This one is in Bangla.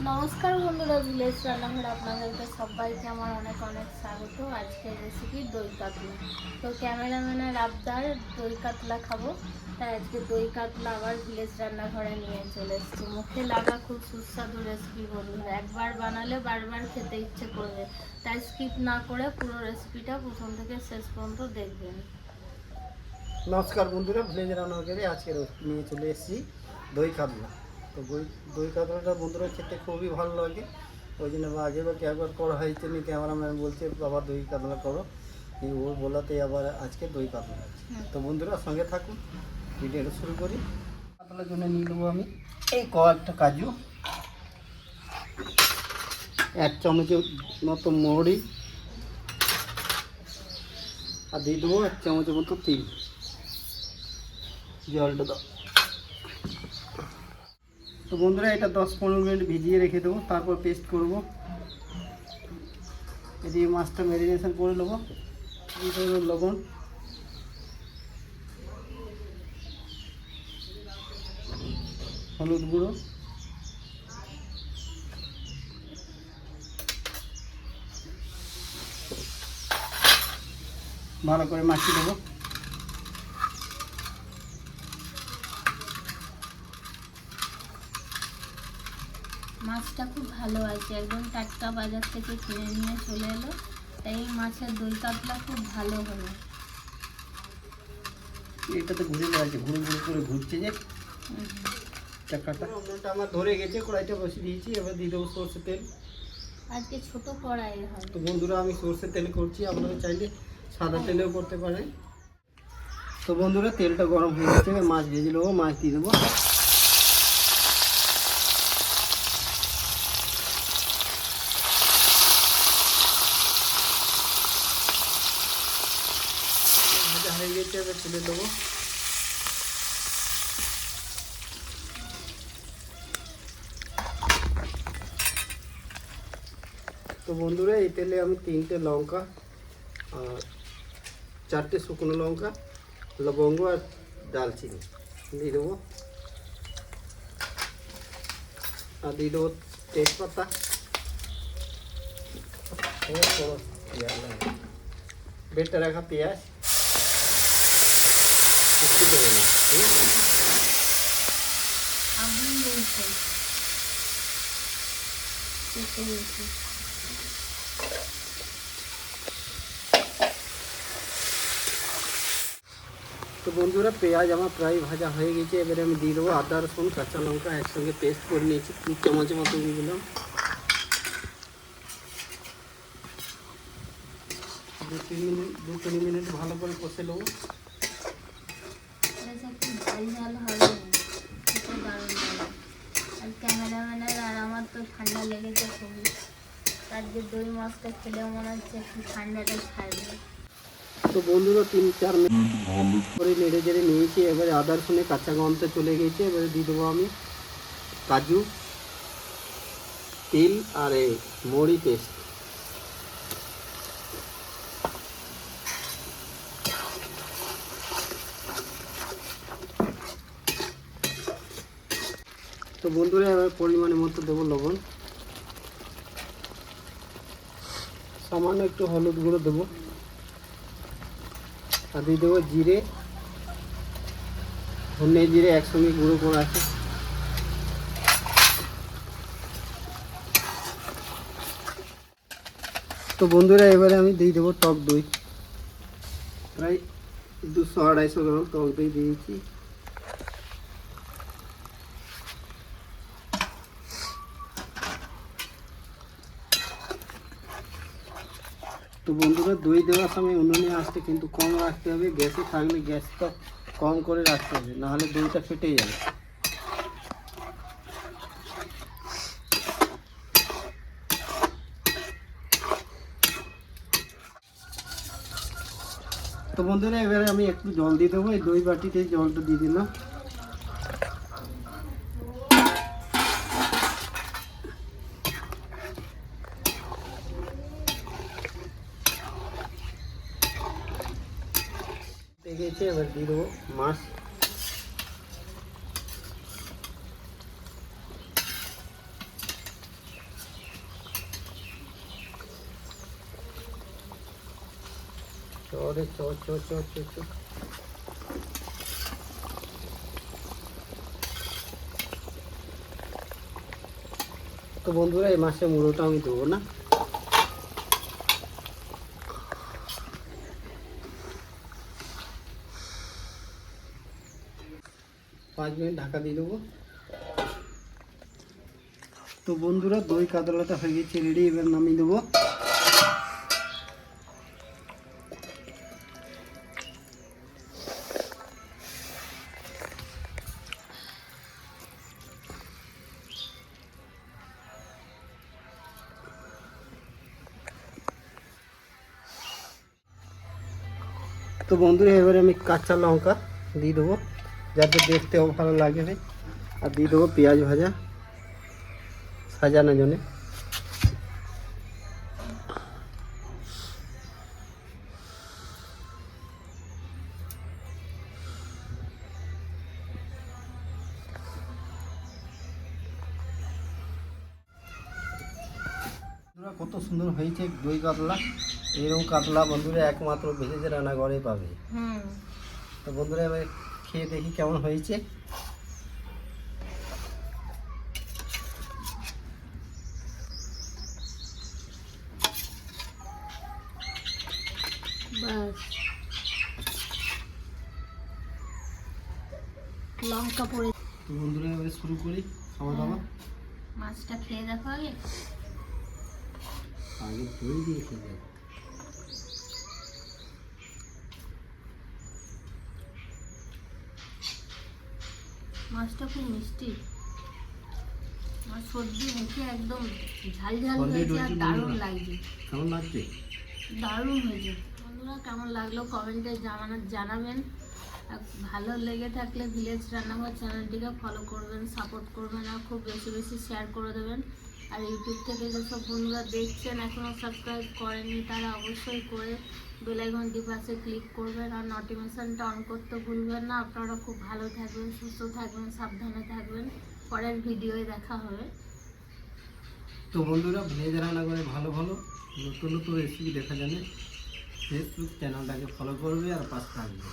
নমস্কার বন্ধুরা, ভিলেজ রান্নাঘরে আপনাদেরকে সবাইকে আমার অনেক অনেক স্বাগত। আজকের রেসিপি দই কাতলা। তো ক্যামেরাম্যানের আবদার দই কাতলা খাবো, তাই আজকে দই কাতলা আবার ভিলেজ রান্নাঘরে নিয়ে চলে এসেছি। মুখে লাগা খুব সুস্বাদু রেসিপি বন্ধুরা, একবার বানালে বারবার খেতে ইচ্ছে করবে, তাই স্কিপ না করে পুরো রেসিপিটা প্রথম থেকে শেষ পর্যন্ত দেখবেন। নমস্কার বন্ধুরা, ভিলেজ রান্নাঘরে আজকে নিয়ে চলে এসেছি দই কাতলা। তো দই কাতলাটা বন্ধুরা খেতে খুবই ভালো লাগে, ওই জন্য আগে বা একবার করা হয়েছে নি, ক্যামেরাম্যান বলছে বাবা দই কাতলা করো, ওর বলাতে আবার আজকে দই কাতলা। তো বন্ধুরা সঙ্গে থাকুন, ভিডিওটা শুরু করি। কাতলার জন্য নিয়ে নেবো আমি এই কয়েকটা কাজু, 1 চামচের মতো মৌরি, আর দিয়ে দেবো 1 চামচের মতো তিল। জলটা দাও। তো বন্ধুরা এটা 10-15 মিনিট ভিজিয়ে রেখে দেবো, তারপর পেস্ট করবো। এদিকে মাছটা ম্যারিনেশন করে নেবো। লবণ, হলুদ গুঁড়ো, ভালো করে মাখিয়ে দেবো। মাছটা খুব ভালো আছে, একদম টাটকা বাজার থেকে কিনে নিয়ে চলে এলো, তাই এই মাছের দই কাতলা খুব ভালো হলো। এটাতে ঘুরে বেড়াচ্ছে, ঘুরে ঘুরে করে ঘুরছে যে চাকাটা। ওটা আমার ধরে গেছে, কড়াইটা বসিয়ে দিয়েছি, এবার দিয়ে দেবো সরষের তেল। আজকে ছোট কড়াই হয়। তো বন্ধুরা আমি সরষের তেল করছি, আপনারা চাইলে সাদা তেলেও করতে পারেন। তো বন্ধুরা তেলটা গরম হয়ে গেছে, মাছ ভেজে নেবো, মাছ দিয়ে দেবো। ভাজা হয়ে গেছে, এবার তুলে দেবো। তো বন্ধুরা এই তেলে আমি 3টে লঙ্কা আর 4টে শুকনো লঙ্কা, লবঙ্গ আর দালচিনি দিয়ে দেবো, আর দিয়ে দেবো তেজপাতা, বেটে রাখা পেঁয়াজ, তো বন্ধুরা পেঁয়াজ আমার প্রায় ভাজা হয়ে গেছে, এবারে আমি দিয়ে দেবো আদা রসুন কাঁচা লঙ্কা একসঙ্গে পেস্ট করে নিয়েছি, 2 চামচের মতো দিয়ে দিলাম। 2-3 মিনিট ভালো করে কষে নেবো। ক্যামেরাম্যানের আর আমার তো ঠান্ডা লেগেছে খুবই, আজকে দই মাছটা খেলে মনে হচ্ছে একটু ঠান্ডাটা ছাড়বে। তো বন্ধুরা 3-4 মিনিট ভালো করে নেড়ে চেড়ে নিয়েছি, এবারে আদা রসুনের কাঁচা গন্ধ চলে গেছে, এবারে দিয়ে দেবো আমি কাজু, তিল আর এই মৌরি পেস্ট। তো বন্ধুরা এবার পরিমাণের মতো দেবো লবণ, সামান্য একটু হলুদ গুঁড়ো দেবো, আর দিয়ে দেবো জিরে, ধনে জিরে একসঙ্গে গুঁড়ো করা আছে। তো বন্ধুরা এবারে আমি দিয়ে দেবো টক দই, প্রায় 200-250 গ্রাম টক দই দিয়েছি। তো বন্ধুরা দই দেওয়ার সময় উনুনে আঁচটা কিন্তু কম রাখতে হবে, গ্যাসে থাকলে গ্যাসটা কম করে রাখতে হবে, নাহলে দইটা ফেটে যাবে। তো বন্ধুরা এবারে আমি একটু জল দিয়ে দেবো, এই দই বাটিতে জলটা দিয়ে দিলাম। গেছে, এবার দিয়ে দেবো মাছ। চরে চ চ চ চ চ। তো বন্ধুরা এই মাসে মুড়োটা আমি দেবো না, পাঁচ মিনিট ঢাকা দিয়ে দেবো। তো বন্ধুরা দই কাতলাটা হয়ে গেছে রেডি, এবার নামিয়ে দেবো। তো বন্ধুরা এবারে আমি কাঁচা লঙ্কা দিয়ে দেবো যাতে দেখতেও ভালো লাগবে, আর দিয়ে দেবো পেঁয়াজ ভাজা সাজানোর জন্যে। বন্ধুরা কত সুন্দর হয়েছে দই কাতলা, এরকম কাতলা বন্ধুরা একমাত্র ভেজে রান্নাঘরে পাবে। তো বন্ধুরা এবার খেয়ে দেখি কেমন হয়েছে। বাস লঙ্কা পড়ে। তো বন্ধুরা এবারে শুরু করি খাওয়া দাওয়া। মাছটা খেয়ে দেখো আগে। আগে দই দিয়ে খেয়ে দেখো। মাছটা খুব মিষ্টি, মাছ সর্দি মুখে একদম ঝাল ঝাল Already হয়েছে আর হয়েছে দারুণ বন্ধুরা। লাগছে, কেমন লাগছে? দারুণ হয়েছে। বন্ধুরা কেমন লাগলো কমেন্টে জানাবেন। আর ভালো লেগে থাকলে ভিলেজ রান্নাঘর চ্যানেলটিকে ফলো করবেন, সাপোর্ট করবেন আর খুব বেশি বেশি শেয়ার করে দেবেন। আর ইউটিউব থেকে যেসব বন্ধুরা দেখছেন এখনও সাবস্ক্রাইব করেনি তারা অবশ্যই করে বেল আইকনটি পাশে ক্লিক করবেন আর নোটিফিকেশনটা অন করতে ভুলবেন না। আপনারা খুব ভালো থাকবেন, সুস্থ থাকবেন, সাবধানে থাকবেন। পরের ভিডিওয়ে দেখা হবে। তো বন্ধুরা ভিলেজ রান্নাঘরে ভালো ভালো নতুন নতুন রেসিপি দেখা জানে ফেসবুক চ্যানেলটাকে ফলো করবে আর পাশে থাকবে।